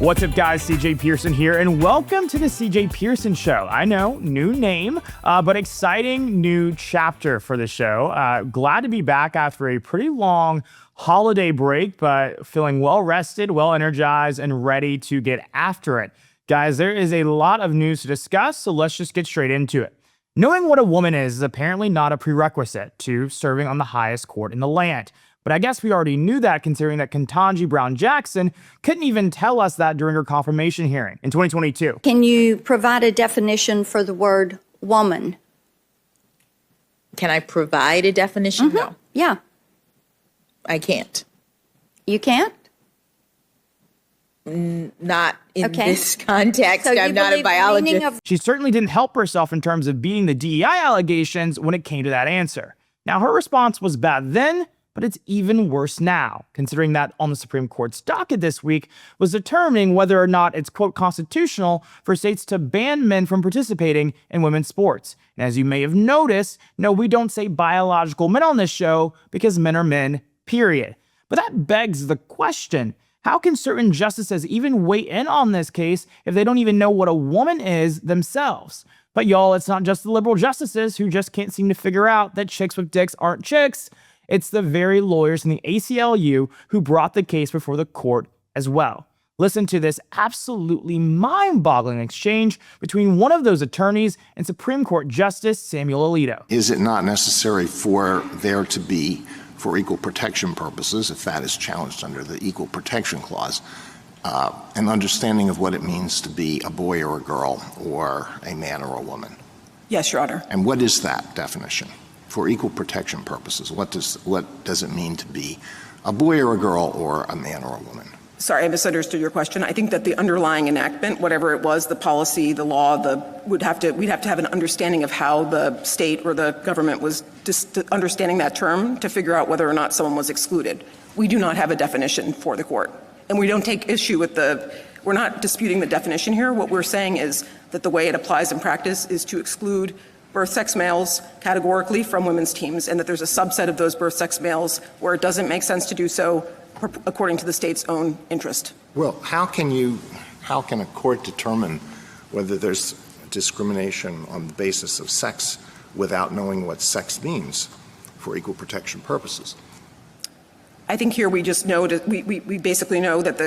What's up, guys? CJ Pearson here, and welcome to the CJ Pearson Show. I know, new name, but exciting new chapter for the show. Glad to be back after a pretty long holiday break, but feeling well rested, well energized, and ready to get after it. Guys, there is a lot of news to discuss, so let's just get straight into it. Knowing what a woman is apparently not a prerequisite to serving on the highest court in the land. But I guess we already knew that, considering that Ketanji Brown Jackson couldn't even tell us that during her confirmation hearing in 2022. Can you provide a definition for the word woman? Can I provide a definition? No. Yeah. I can't. You can't? Not in this context. So I'm not a biologist. She certainly didn't help herself in terms of beating the DEI allegations when it came to that answer. Now, her response was bad then, but it's even worse now, considering that on the Supreme Court's docket this week was determining whether or not it's, quote, constitutional for states to ban men from participating in women's sports. And as you may have noticed, no, we don't say biological men on this show because men are men, period. But that begs the question, how can certain justices even weigh in on this case if they don't even know what a woman is themselves? But y'all, it's not just the liberal justices who just can't seem to figure out that chicks with dicks aren't chicks. It's the very lawyers in the ACLU who brought the case before the court as well. Listen to this absolutely mind-boggling exchange between one of those attorneys and Supreme Court Justice Samuel Alito. Is it not necessary for there to be, for equal protection purposes, if that is challenged under the Equal Protection Clause, an understanding of what it means to be a boy or a girl or a man or a woman? Yes, Your Honor. And what is that definition? For equal protection purposes, what does it mean to be a boy or a girl or a man or a woman? Sorry, I misunderstood your question. I think that the underlying enactment, whatever it was, the policy, the law, we'd have to have an understanding of how the state or the government was understanding that term to figure out whether or not someone was excluded. We do not have a definition for the court, and we don't take issue with we're not disputing the definition here. What we're saying is that the way it applies in practice is to exclude birth sex males categorically from women's teams, and that there's a subset of those birth sex males where it doesn't make sense to do so according to the state's own interest. Well, how can a court determine whether there's discrimination on the basis of sex without knowing what sex means for equal protection purposes? I think here we just know we basically know that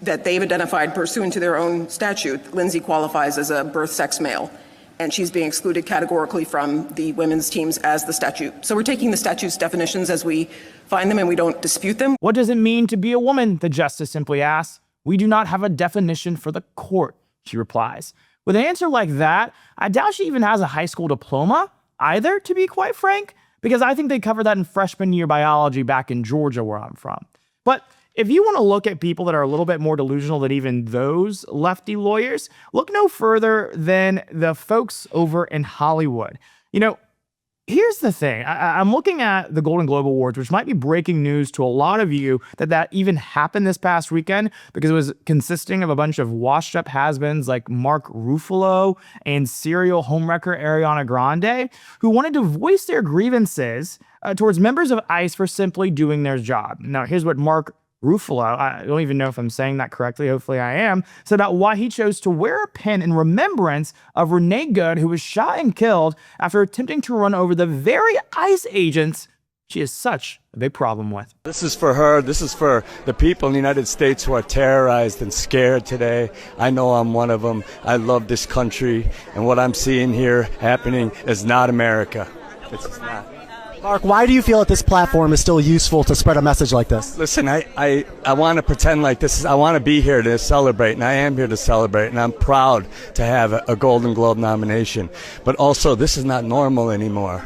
that they've identified, pursuant to their own statute, Lindsay qualifies as a birth sex male, and she's being excluded categorically from the women's teams as the statute. So we're taking the statute's definitions as we find them, and we don't dispute them. What does it mean to be a woman? The justice simply asks. We do not have a definition for the court, she replies. With an answer like that, I doubt she even has a high school diploma either, to be quite frank, because I think they covered that in freshman year biology back in Georgia, where I'm from. But if you want to look at people that are a little bit more delusional than even those lefty lawyers, look no further than the folks over in Hollywood. You know, here's the thing. I'm looking at the Golden Globe Awards, which might be breaking news to a lot of you that even happened this past weekend, because it was consisting of a bunch of washed-up has-beens like Mark Ruffalo and serial homewrecker Ariana Grande, who wanted to voice their grievances towards members of ICE for simply doing their job. Now, here's what Mark Ruffalo, I don't even know if I'm saying that correctly, hopefully I am, said about why he chose to wear a pin in remembrance of Renee Good, who was shot and killed after attempting to run over the very ICE agents she has such a big problem with. This is for her. This is for the people in the United States who are terrorized and scared today. I know I'm one of them. I love this country, and what I'm seeing here happening is not America. It's just not. Mark, why do you feel that this platform is still useful to spread a message like this? Listen, I want to pretend like this is, I want to be here to celebrate, and I am here to celebrate, and I'm proud to have a Golden Globe nomination. But also, this is not normal anymore.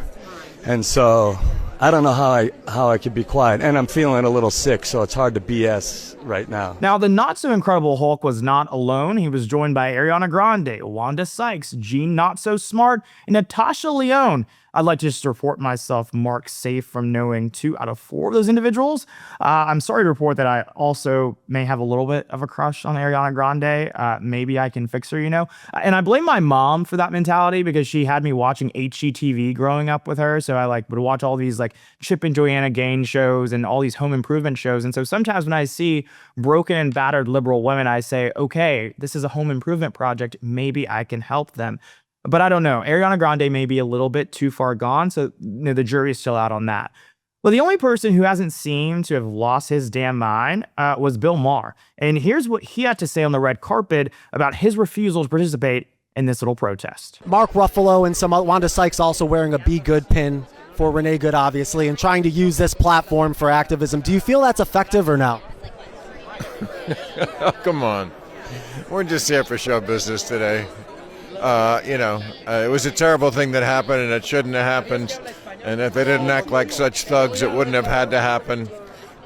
And so I don't know how I could be quiet. And I'm feeling a little sick, so it's hard to BS right now. Now, the not-so-incredible Hulk was not alone. He was joined by Ariana Grande, Wanda Sykes, Jean Not So Smart, and Natasha Lyonne. I'd like to just report myself marked safe from knowing 2 out of 4 of those individuals. I'm sorry to report that I also may have a little bit of a crush on Ariana Grande. Maybe I can fix her, And I blame my mom for that mentality because she had me watching HGTV growing up with her. So I would watch all these Chip and Joanna Gaines shows and all these home improvement shows. And so sometimes when I see broken and battered liberal women, I say, okay, this is a home improvement project. Maybe I can help them. But I don't know. Ariana Grande may be a little bit too far gone, so the jury is still out on that. Well, the only person who hasn't seemed to have lost his damn mind was Bill Maher. And here's what he had to say on the red carpet about his refusal to participate in this little protest. Mark Ruffalo and Wanda Sykes also wearing a Be Good pin for Renee Good, obviously, and trying to use this platform for activism. Do you feel that's effective or no? Oh, come on. We're just here for show business today. It was a terrible thing that happened, and it shouldn't have happened. And if they didn't act like such thugs, it wouldn't have had to happen.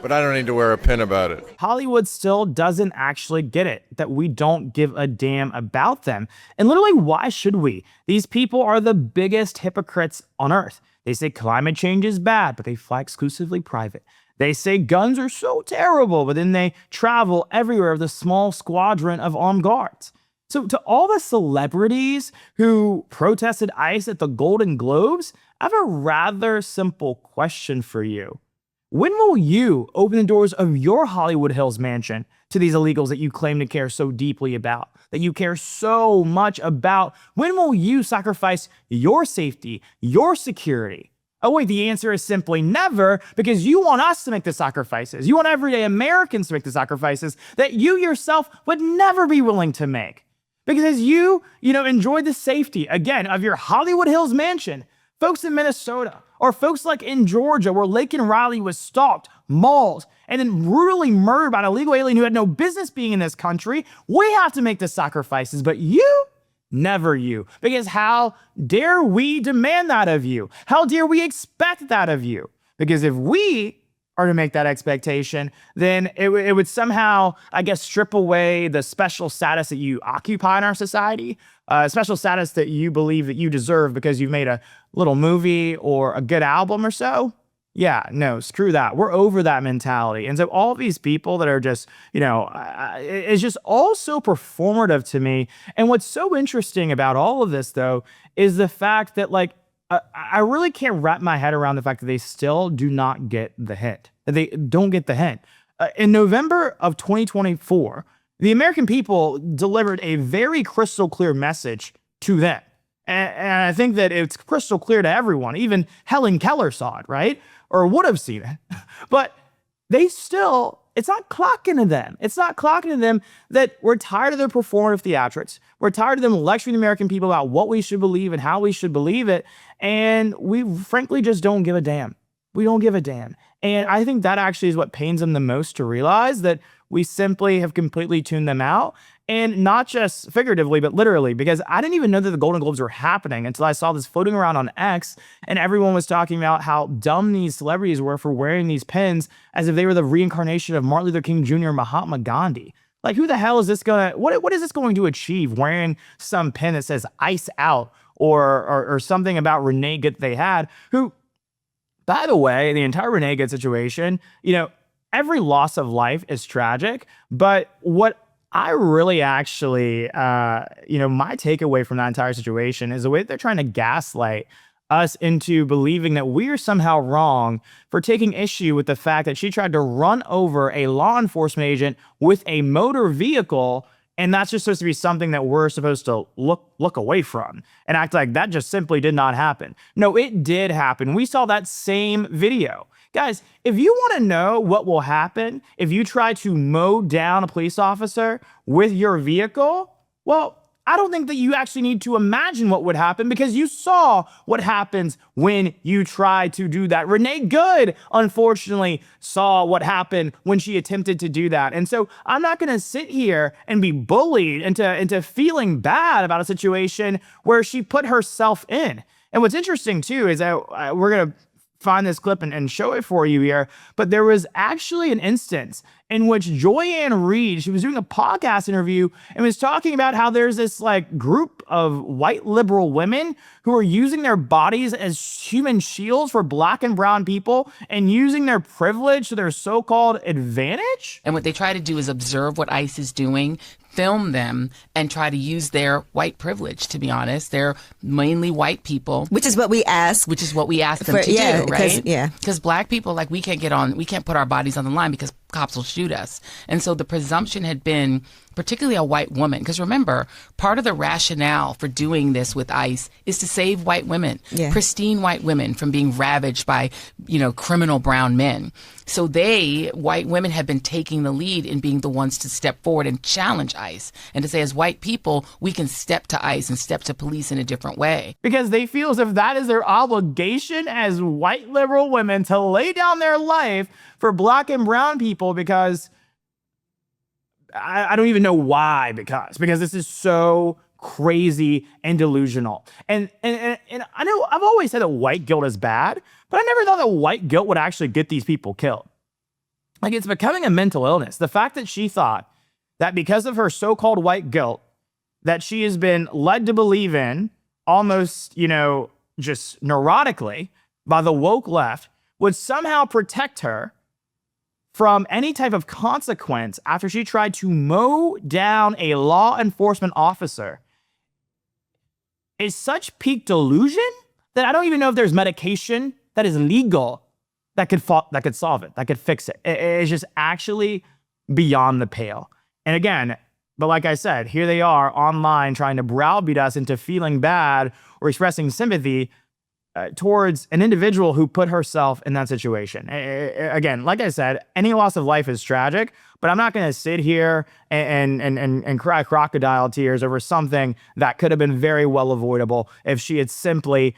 But I don't need to wear a pin about it. Hollywood still doesn't actually get it, that we don't give a damn about them. And literally, why should we? These people are the biggest hypocrites on earth. They say climate change is bad, but they fly exclusively private. They say guns are so terrible, but then they travel everywhere with a small squadron of armed guards. So to all the celebrities who protested ICE at the Golden Globes, I have a rather simple question for you. When will you open the doors of your Hollywood Hills mansion to these illegals that you claim to care so deeply about, that you care so much about? When will you sacrifice your safety, your security? Oh wait, the answer is simply never, because you want us to make the sacrifices. You want everyday Americans to make the sacrifices that you yourself would never be willing to make. Because as you enjoy the safety, again, of your Hollywood Hills mansion, folks in Minnesota, or folks like in Georgia where Laken Riley was stalked, mauled, and then brutally murdered by an illegal alien who had no business being in this country, we have to make the sacrifices. But you, never you. Because how dare we demand that of you? How dare we expect that of you? Because if we are to make that expectation, then it would somehow, I guess, strip away the special status that you occupy in our society, special status that you believe that you deserve because you've made a little movie or a good album or so. Yeah, no, screw that. We're over that mentality. And so all of these people that are just, it's just all so performative to me. And what's so interesting about all of this, though, is the fact that, I really can't wrap my head around the fact that they still do not get the hint. They don't get the hint. In November of 2024, the American people delivered a very crystal clear message to them. And I think that it's crystal clear to everyone. Even Helen Keller saw it, right? Or would have seen it. But they still, it's not clocking to them. It's not clocking to them that we're tired of their performative theatrics. We're tired of them lecturing the American people about what we should believe and how we should believe it. And we frankly just don't give a damn. We don't give a damn. And I think that actually is what pains them the most to realize, that we simply have completely tuned them out. And not just figuratively, but literally, because I didn't even know that the Golden Globes were happening until I saw this floating around on X, and everyone was talking about how dumb these celebrities were for wearing these pins as if they were the reincarnation of Martin Luther King Jr. and Mahatma Gandhi. Like, who the hell is this what is this going to achieve wearing some pin that says ICE out or something about Renee Good they had, who, by the way, the entire Renee Good situation, every loss of life is tragic, but what I really actually, my takeaway from that entire situation is the way that they're trying to gaslight us into believing that we are somehow wrong for taking issue with the fact that she tried to run over a law enforcement agent with a motor vehicle. And that's just supposed to be something that we're supposed to look away from and act like that just simply did not happen. No, it did happen. We saw that same video. Guys, if you want to know what will happen if you try to mow down a police officer with your vehicle, well, I don't think that you actually need to imagine what would happen, because you saw what happens when you try to do that. Renee Good, unfortunately, saw what happened when she attempted to do that. And so I'm not going to sit here and be bullied into feeling bad about a situation where she put herself in. And what's interesting, too, is that we're going to find this clip and show it for you here, but there was actually an instance in which Joyanne Reed, she was doing a podcast interview and was talking about how there's this like group of white liberal women who are using their bodies as human shields for black and brown people and using their privilege to their so-called advantage. And what they try to do is observe what ICE is doing, film them, and try to use their white privilege, to be honest. They're mainly white people. Which is what we ask. Which is what we ask them to do, right? Because black people, like, we can't put our bodies on the line because cops will shoot us. And so the presumption had been, particularly a white woman, because remember, part of the rationale for doing this with ICE is to save white women, pristine white women, from being ravaged by, criminal brown men. So white women have been taking the lead in being the ones to step forward and challenge ICE and to say, as white people, we can step to ICE and step to police in a different way. Because they feel as if that is their obligation as white liberal women to lay down their life for black and brown people, because I don't even know why, because this is so crazy and delusional. And I know I've always said that white guilt is bad, but I never thought that white guilt would actually get these people killed. Like, it's becoming a mental illness. The fact that she thought that because of her so-called white guilt that she has been led to believe in almost, just neurotically by the woke left would somehow protect her from any type of consequence after she tried to mow down a law enforcement officer is such peak delusion that I don't even know if there's medication that is legal that could solve it, that could fix it. It's just actually beyond the pale. And again, but like I said, here they are online trying to browbeat us into feeling bad or expressing sympathy towards an individual who put herself in that situation. Again, like I said, any loss of life is tragic, but I'm not going to sit here and cry crocodile tears over something that could have been very well avoidable if she had simply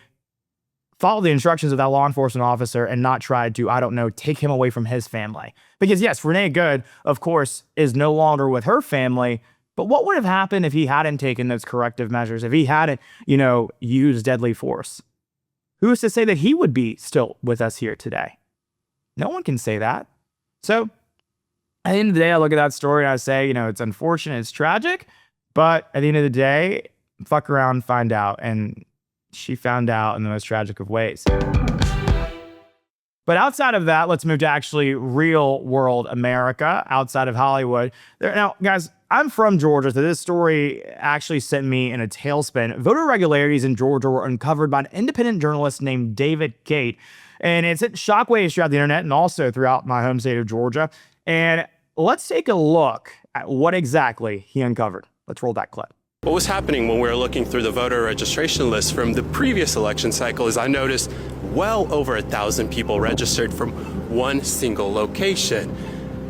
followed the instructions of that law enforcement officer and not tried to, I don't know, take him away from his family. Because yes, Renee Good, of course, is no longer with her family, but what would have happened if he hadn't taken those corrective measures, if he hadn't, used deadly force? Who is to say that he would be still with us here today? No one can say that. So at the end of the day, I look at that story and I say, it's unfortunate, it's tragic, but at the end of the day, fuck around, find out. And she found out in the most tragic of ways. But outside of that, let's move to actually real world America, outside of Hollywood. Now, guys, I'm from Georgia, so this story actually sent me in a tailspin. Voter irregularities in Georgia were uncovered by an independent journalist named David Khait, and it sent shockwaves throughout the internet and also throughout my home state of Georgia. And let's take a look at what exactly he uncovered. Let's roll that clip. What was happening when we were looking through the voter registration list from the previous election cycle is I noticed well over 1,000 people registered from one single location.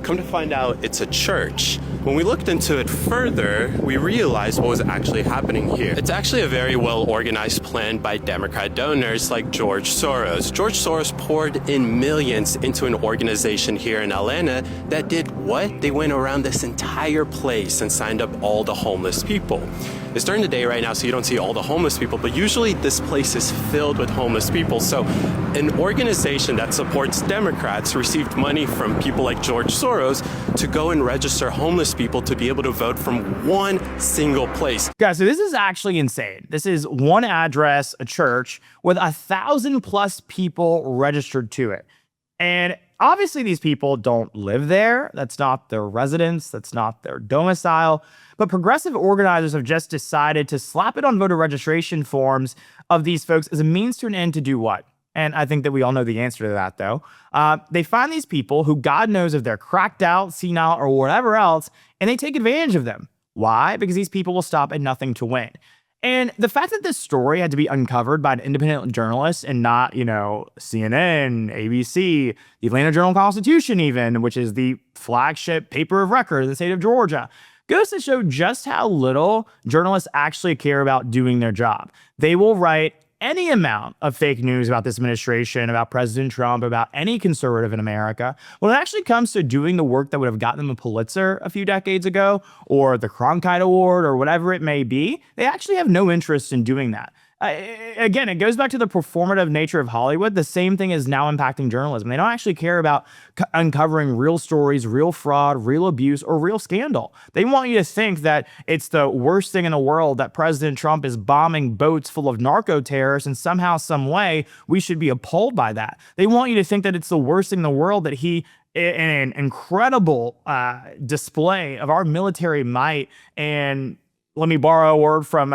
Come to find out, it's a church. When we looked into it further, we realized what was actually happening here. It's actually a very well-organized plan by Democrat donors like George Soros. George Soros poured in millions into an organization here in Atlanta that did what? They went around this entire place and signed up all the homeless people. It's during the day right now, so you don't see all the homeless people, but usually this place is filled with homeless people. So an organization that supports Democrats received money from people like George Soros to go and register homeless people to be able to vote from one single place. Guys, so this is actually insane. This is one address, a church, with 1,000+ people registered to it. And obviously these people don't live there. That's not their residence. That's not their domicile. But progressive organizers have just decided to slap it on voter registration forms of these folks as a means to an end to do what? And I think that we all know the answer to that, though. They find these people who God knows if they're cracked out, senile, or whatever else, and they take advantage of them. Why? Because these people will stop at nothing to win. And the fact that this story had to be uncovered by an independent journalist and not, CNN, ABC, the Atlanta Journal-Constitution even, which is the flagship paper of record in the state of Georgia, goes to show just how little journalists actually care about doing their job. They will write any amount of fake news about this administration, about President Trump, about any conservative in America. When it actually comes to doing the work that would have gotten them a Pulitzer a few decades ago, or the Cronkite Award, or whatever it may be, they actually have no interest in doing that. Again, it goes back to the performative nature of Hollywood. The same thing is now impacting journalism. They don't actually care about uncovering real stories, real fraud, real abuse, or real scandal. They want you to think that it's the worst thing in the world that President Trump is bombing boats full of narco terrorists, and somehow, some way, we should be appalled by that. They want you to think that it's the worst thing in the world that he, in an incredible display of our military might, and let me borrow a word from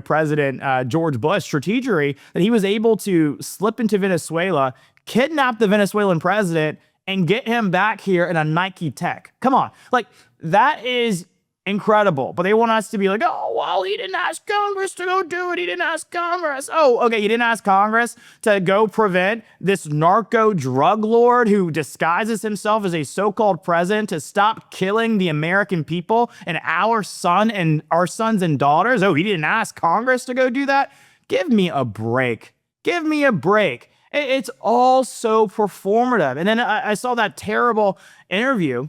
President George Bush, strategery, that he was able to slip into Venezuela, kidnap the Venezuelan president, and get him back here in a Nike Tech. Come on. Like, that is incredible. But they want us to be like, oh, well, he didn't ask Congress to go do it. He didn't ask Congress. Oh, okay, you didn't ask Congress to go prevent this narco drug lord who disguises himself as a so-called president to stop killing the American people and our sons and daughters. Oh, he didn't ask Congress to go do that? Give me a break. Give me a break. It's all so performative. And then I saw that terrible interview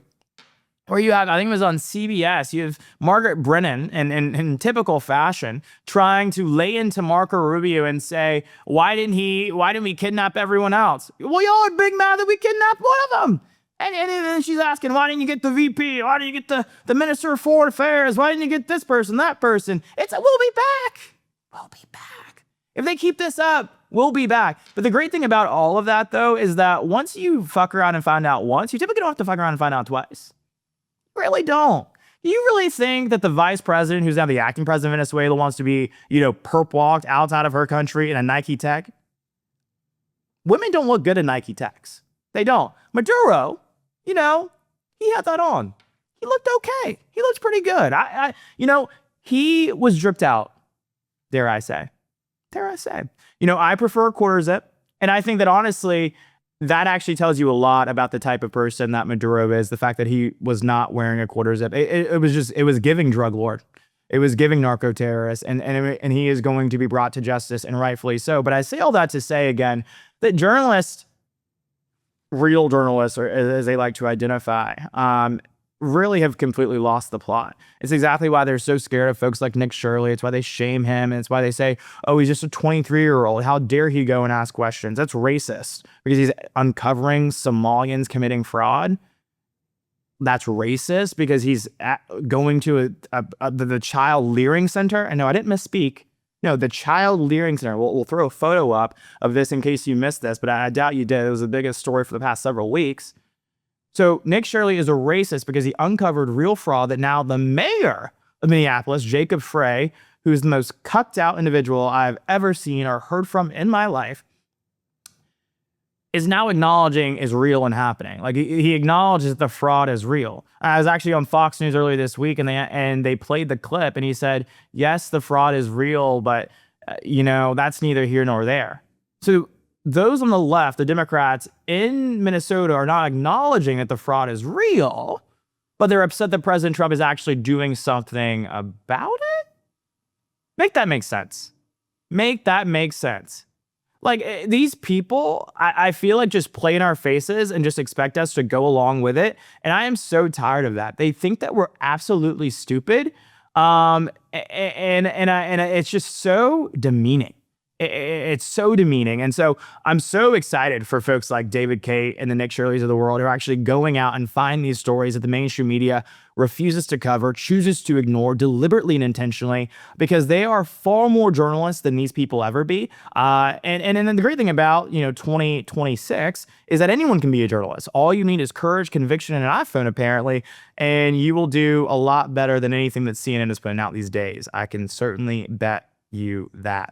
where you have, I think it was on CBS, you have Margaret Brennan in typical fashion trying to lay into Marco Rubio and say, why didn't we kidnap everyone else? Well, y'all are big mad that we kidnapped one of them. And then she's asking, why didn't you get the VP? Why didn't you get the Minister of Foreign Affairs? Why didn't you get this person, that person? It's we'll be back. We'll be back. If they keep this up, we'll be back. But the great thing about all of that, though, is that once you fuck around and find out once, you typically don't have to fuck around and find out twice. Really don't. Do you really think that the vice president, who's now the acting president of Venezuela, wants to be, perp walked outside of her country in a Nike Tech? Women don't look good in Nike Techs. They don't. Maduro, he had that on. He looked okay. He looked pretty good. He was dripped out, dare I say. I prefer a quarter zip. And I think that honestly, that actually tells you a lot about the type of person that Maduro is. The fact that he was not wearing a quarter zip. It was giving drug lord. It was giving narco terrorist. And he is going to be brought to justice, and rightfully so. But I say all that to say again, that journalists, real journalists, or as they like to identify, really have completely lost the plot. It's exactly why they're so scared of folks like Nick Shirley. It's why they shame him. And it's why they say, oh, he's just a 23-year-old. How dare he go and ask questions? That's racist because he's uncovering Somalians committing fraud. That's racist because he's going to the Child Leering Center. And no, I didn't misspeak. No, the Child Leering Center. We'll throw a photo up of this in case you missed this, but I doubt you did. It was the biggest story for the past several weeks. So Nick Shirley is a racist because he uncovered real fraud that now the mayor of Minneapolis, Jacob Frey, who's the most cucked out individual I've ever seen or heard from in my life, is now acknowledging is real and happening. Like he acknowledges the fraud is real. I was actually on Fox News earlier this week and they played the clip and he said, yes, the fraud is real, but that's neither here nor there. So those on the left, the Democrats in Minnesota, are not acknowledging that the fraud is real, but they're upset that President Trump is actually doing something about it. Make that make sense. Make that make sense. Like, these people, I feel like just play in our faces and just expect us to go along with it. And I am so tired of that. They think that we're absolutely stupid. And it's just so demeaning. It's so demeaning. And so I'm so excited for folks like David Khait and the Nick Shirleys of the world who are actually going out and find these stories that the mainstream media refuses to cover, chooses to ignore deliberately and intentionally, because they are far more journalists than these people ever be. And then the great thing about, 2026 is that anyone can be a journalist. All you need is courage, conviction, and an iPhone, apparently, and you will do a lot better than anything that CNN is putting out these days. I can certainly bet you that.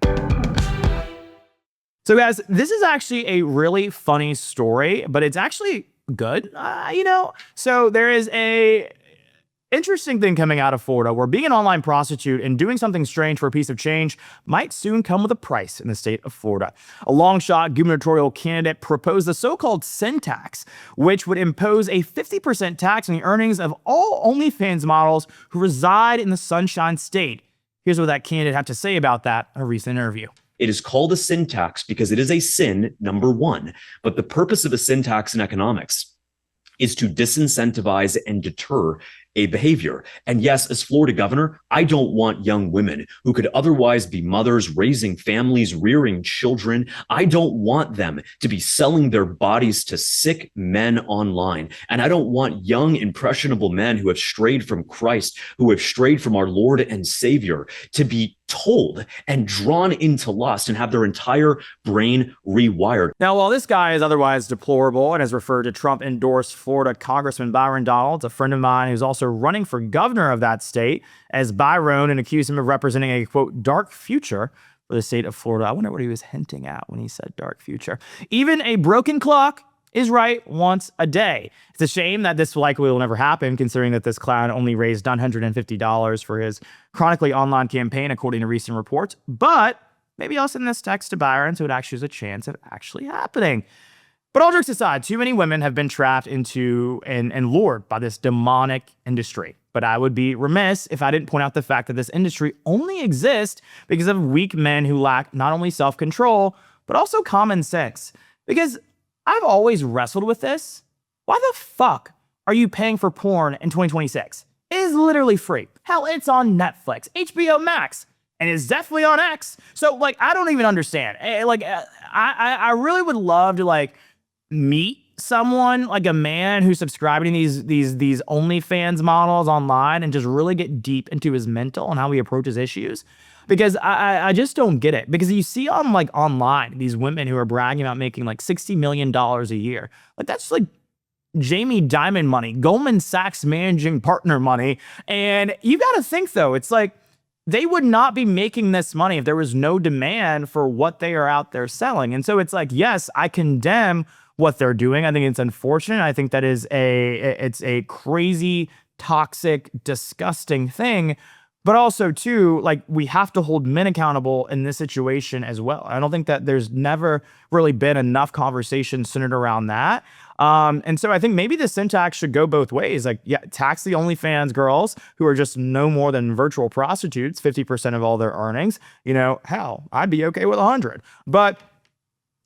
So guys, this is actually a really funny story, but it's actually good, So there is a interesting thing coming out of Florida where being an online prostitute and doing something strange for a piece of change might soon come with a price in the state of Florida. A long-shot gubernatorial candidate proposed the so-called sin tax, which would impose a 50% tax on the earnings of all OnlyFans models who reside in the Sunshine State. Here's what that candidate had to say about that in a recent interview. It is called a sin tax because it is a sin, number one. But the purpose of a sin tax in economics is to disincentivize and deter a behavior. And yes, as Florida governor, I don't want young women who could otherwise be mothers, raising families, rearing children. I don't want them to be selling their bodies to sick men online. And I don't want young, impressionable men who have strayed from Christ, who have strayed from our Lord and Savior, to be told and drawn into lust and have their entire brain rewired. Now, while this guy is otherwise deplorable and has referred to Trump-endorsed Florida Congressman Byron Donalds, a friend of mine who's also running for governor of that state, as Byron, and accused him of representing a, quote, dark future for the state of Florida. I wonder what he was hinting at when he said dark future. Even a broken clock is right once a day. It's a shame that this likely will never happen, considering that this clown only raised $950 for his chronically online campaign, according to recent reports. But maybe I'll send this text to Byron so it actually has a chance of actually happening. But all jokes aside, too many women have been trapped into and lured by this demonic industry. But I would be remiss if I didn't point out the fact that this industry only exists because of weak men who lack not only self-control, but also common sense. Because I've always wrestled with this. Why the fuck are you paying for porn in 2026? It is literally free. Hell, it's on Netflix, HBO Max, and it's definitely on X. So, like, I don't even understand. I really would love to, like, meet someone, like a man who's subscribing to these OnlyFans models online and just really get deep into his mental and how he approaches issues. Because I just don't get it. Because you see on like online these women who are bragging about making like $60 million a year. Like that's like Jamie Dimon money, Goldman Sachs managing partner money. And you got to think though, it's like they would not be making this money if there was no demand for what they are out there selling. And so it's like, yes, I condemn what they're doing. I think it's unfortunate. I think that it's a crazy, toxic, disgusting thing. But also, too, like, we have to hold men accountable in this situation as well. I don't think that there's never really been enough conversation centered around that. And so I think maybe the syntax should go both ways. Like, yeah, tax the OnlyFans girls who are just no more than virtual prostitutes, 50% of all their earnings. You know, hell, I'd be okay with 100.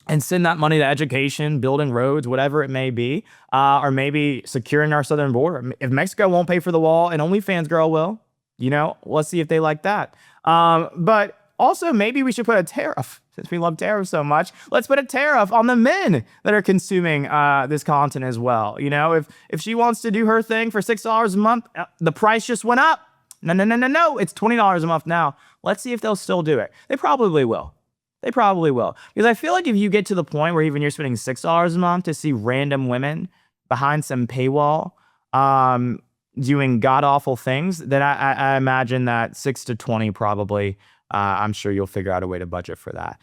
And send that money to education, building roads, whatever it may be, or maybe securing our southern border. If Mexico won't pay for the wall, an OnlyFans girl will. You know, let's see if they like that. But also, maybe we should put a tariff, since we love tariffs so much. Let's put a tariff on the men that are consuming this content as well. You know, if she wants to do her thing for $6 a month, the price just went up. No. It's $20 a month now. Let's see if they'll still do it. They probably will. Because I feel like if you get to the point where even you're spending $6 a month to see random women behind some paywall, doing god-awful things, then I imagine that 6 to 20 probably, I'm sure you'll figure out a way to budget for that.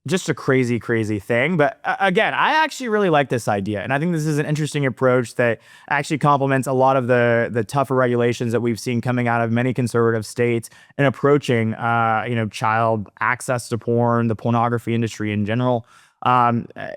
Just a crazy, crazy thing. But again, I actually really like this idea. And I think this is an interesting approach that actually complements a lot of the tougher regulations that we've seen coming out of many conservative states and approaching, child access to porn, the pornography industry in general.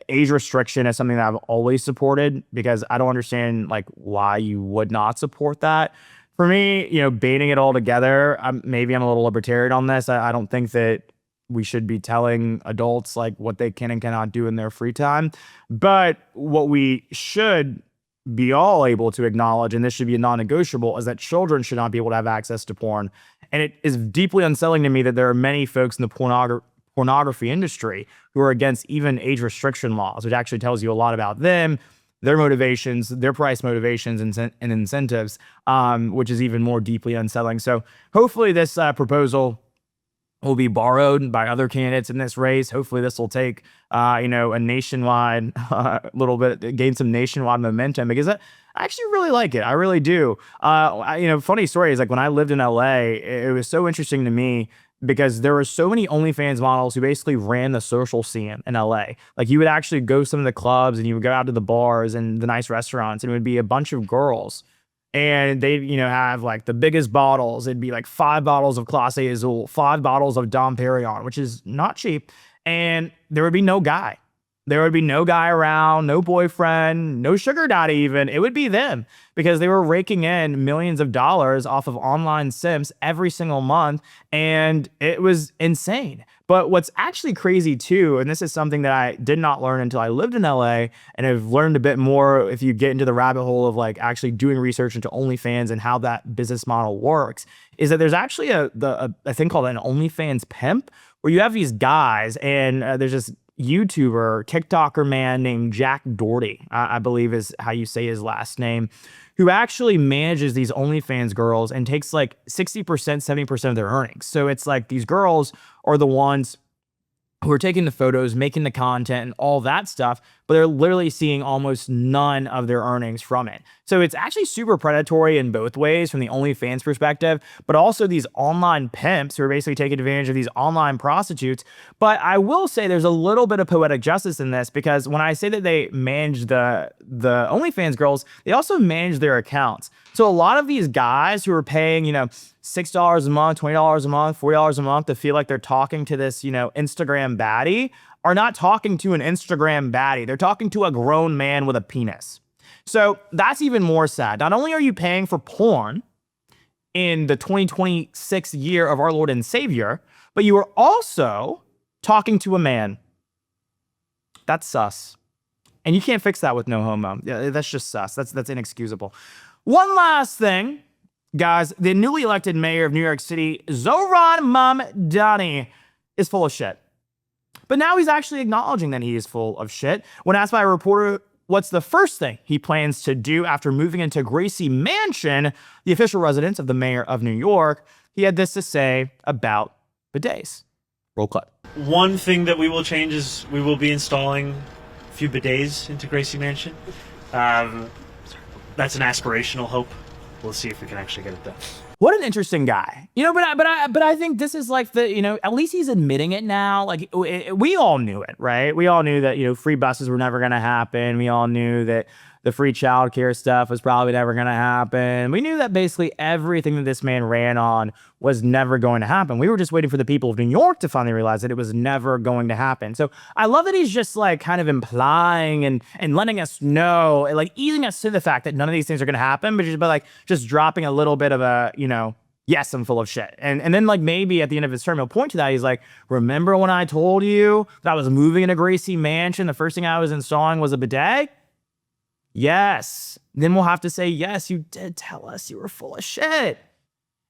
Age restriction is something that I've always supported because I don't understand like why you would not support that. For me, banning it all together, maybe I'm a little libertarian on this. I don't think that we should be telling adults like what they can and cannot do in their free time. But what we should be all able to acknowledge, and this should be a non-negotiable, is that children should not be able to have access to porn. And it is deeply unsettling to me that there are many folks in the pornography industry who are against even age restriction laws, which actually tells you a lot about them, their motivations, their price motivations and incentives, which is even more deeply unsettling. So hopefully this proposal will be borrowed by other candidates in this race. Hopefully this will take, a nationwide gain some nationwide momentum, because I actually really like it. I really do. Funny story is like when I lived in LA, it was so interesting to me because there were so many OnlyFans models who basically ran the social scene in LA. Like you would actually go to some of the clubs and you would go out to the bars and the nice restaurants, and it would be a bunch of girls. And they, have like the biggest bottles. It'd be like 5 bottles of Class A Azul, 5 bottles of Dom Perignon, which is not cheap. And there would be no guy. There would be no guy around, no boyfriend, no sugar daddy even. It would be them because they were raking in millions of dollars off of online simps every single month, and it was insane. But what's actually crazy too, and this is something that I did not learn until I lived in LA, and I've learned a bit more if you get into the rabbit hole of like actually doing research into OnlyFans and how that business model works, is that there's actually a thing called an OnlyFans pimp, where you have these guys, and there's this YouTuber, TikToker man named Jack Doherty, I believe is how you say his last name, who actually manages these OnlyFans girls and takes like 60%, 70% of their earnings. So it's like these girls are the ones who are taking the photos, making the content and all that stuff, but they're literally seeing almost none of their earnings from it. So it's actually super predatory in both ways from the OnlyFans perspective, but also these online pimps who are basically taking advantage of these online prostitutes. But I will say there's a little bit of poetic justice in this, because when I say that they manage the OnlyFans girls, they also manage their accounts. So a lot of these guys who are paying, $6 a month, $20 a month, $40 a month to feel like they're talking to this, Instagram baddie, are not talking to an Instagram baddie. They're talking to a grown man with a penis. So that's even more sad. Not only are you paying for porn in the 2026 year of our Lord and Savior, but you are also talking to a man. That's sus. And you can't fix that with no homo. Yeah, that's just sus. That's inexcusable. One last thing, guys. The newly elected mayor of New York City, Zohran Mamdani, is full of shit. But now he's actually acknowledging that he is full of shit. When asked by a reporter what's the first thing he plans to do after moving into Gracie Mansion, the official residence of the mayor of New York, he had this to say about bidets. Roll clip. One thing that we will change is we will be installing a few bidets into Gracie Mansion. That's an aspirational hope. We'll see if we can actually get it done. What an interesting guy. But I think this is like at least he's admitting it now. Like we all knew it, right? We all knew that, free buses were never going to happen. We all knew that the free childcare stuff was probably never going to happen. We knew that basically everything that this man ran on was never going to happen. We were just waiting for the people of New York to finally realize that it was never going to happen. So I love that he's just like kind of implying and letting us know, like easing us to the fact that none of these things are going to happen, but just dropping a little bit of a, yes, I'm full of shit. And then like maybe at the end of his term, he'll point to that. He's like, remember when I told you that I was moving into Gracie Mansion? The first thing I was installing was a bidet? Yes. Then we'll have to say, yes, you did tell us you were full of shit.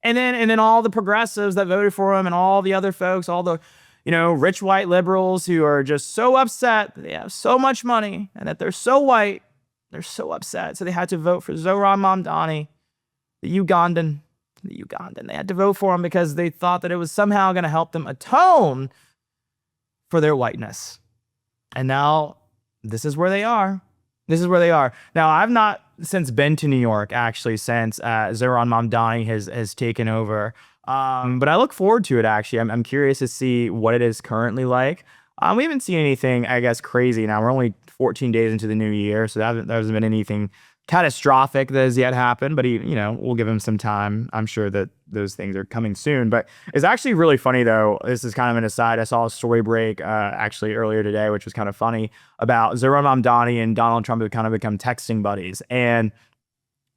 And then all the progressives that voted for him and all the other folks, all the, rich white liberals who are just so upset that they have so much money and that they're so white, they're so upset. So they had to vote for Zohran Mamdani, the Ugandan. They had to vote for him because they thought that it was somehow going to help them atone for their whiteness. And now this is where they are. Now, I've not since been to New York, actually, since Zohran Mamdani has taken over. But I look forward to it, actually. I'm curious to see what it is currently like. We haven't seen anything, I guess, crazy. Now, we're only 14 days into the new year, so there hasn't been anything catastrophic that has yet happened, but we'll give him some time. I'm sure that those things are coming soon. But it's actually really funny, though. This is kind of an aside. I saw a story break actually earlier today, which was kind of funny, about Zohran Mamdani and Donald Trump have kind of become texting buddies, and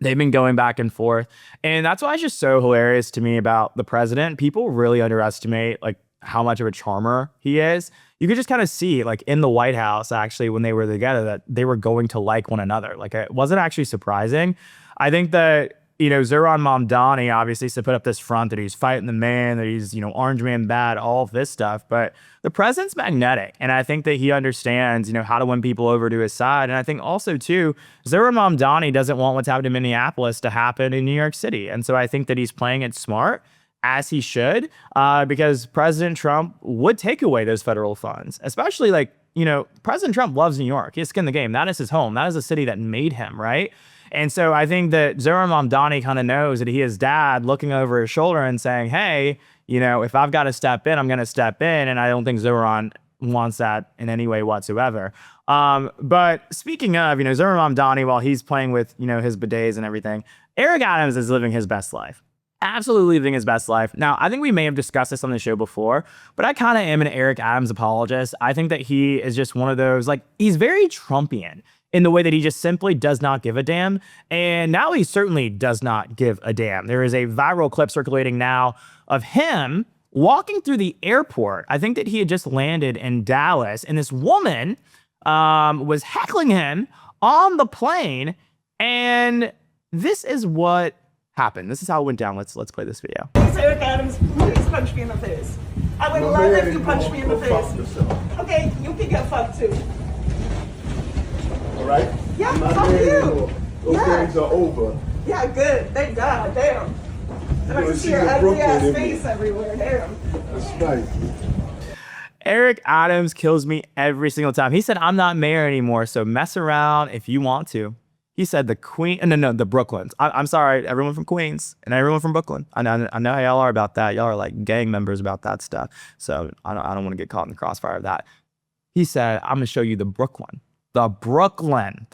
they've been going back and forth. And that's why it's just so hilarious to me about the president. People really underestimate like how much of a charmer he is. You could just kind of see, like, in the White House, actually, when they were together, that they were going to like one another. Like, it wasn't actually surprising. I think that, Zohran Mamdani obviously used to put up this front that he's fighting the man, that he's, orange man bad, all of this stuff. But the president's magnetic. And I think that he understands, how to win people over to his side. And I think also, too, Zohran Mamdani doesn't want what's happened in Minneapolis to happen in New York City. And so I think that he's playing it smart, as he should, because President Trump would take away those federal funds, especially President Trump loves New York. He has skin in the game. That is his home. That is the city that made him, right? And so I think that Zohran Mamdani kind of knows that he is dad looking over his shoulder and saying, hey, if I've got to step in, I'm going to step in. And I don't think Zohran wants that in any way whatsoever. But speaking of, Zohran Mamdani, while he's playing with, his bidets and everything, Eric Adams is living his best life. absolutely living his best life. Now, I think we may have discussed this on the show before, but I kind of am an Eric Adams apologist. I think that he is just one of those, like, he's very Trumpian in the way that he just simply does not give a damn. And now he certainly does not give a damn. There is a viral clip circulating now of him walking through the airport. I think that he had just landed in Dallas, and this woman was heckling him on the plane. And this is what happened. This is how it went down. Let's play this video. Eric Adams, please punch me in the face. I would love if you punch me in the face. Okay, you can get fucked too. All right? Yeah, I'm not fuck there you. anymore. Those days are over. Yeah, good. Thank God. Damn. I just see your ugly ass face everywhere. Damn. That's right. Eric Adams kills me every single time. He said, I'm not mayor anymore, so mess around if you want to. He said the the Brooklyns. I'm sorry, everyone from Queens and everyone from Brooklyn. I know how y'all are about that. Y'all are like gang members about that stuff. So I don't want to get caught in the crossfire of that. He said, I'm going to show you the Brooklyn. The Brooklyn.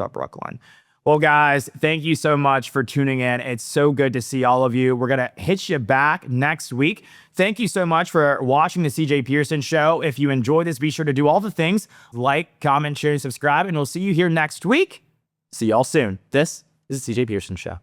Well, guys, thank you so much for tuning in. It's so good to see all of you. We're going to hit you back next week. Thank you so much for watching the CJ Pearson Show. If you enjoyed this, be sure to do all the things. Like, comment, share, and subscribe. And we'll see you here next week. See y'all soon. This is the CJ Pearson Show.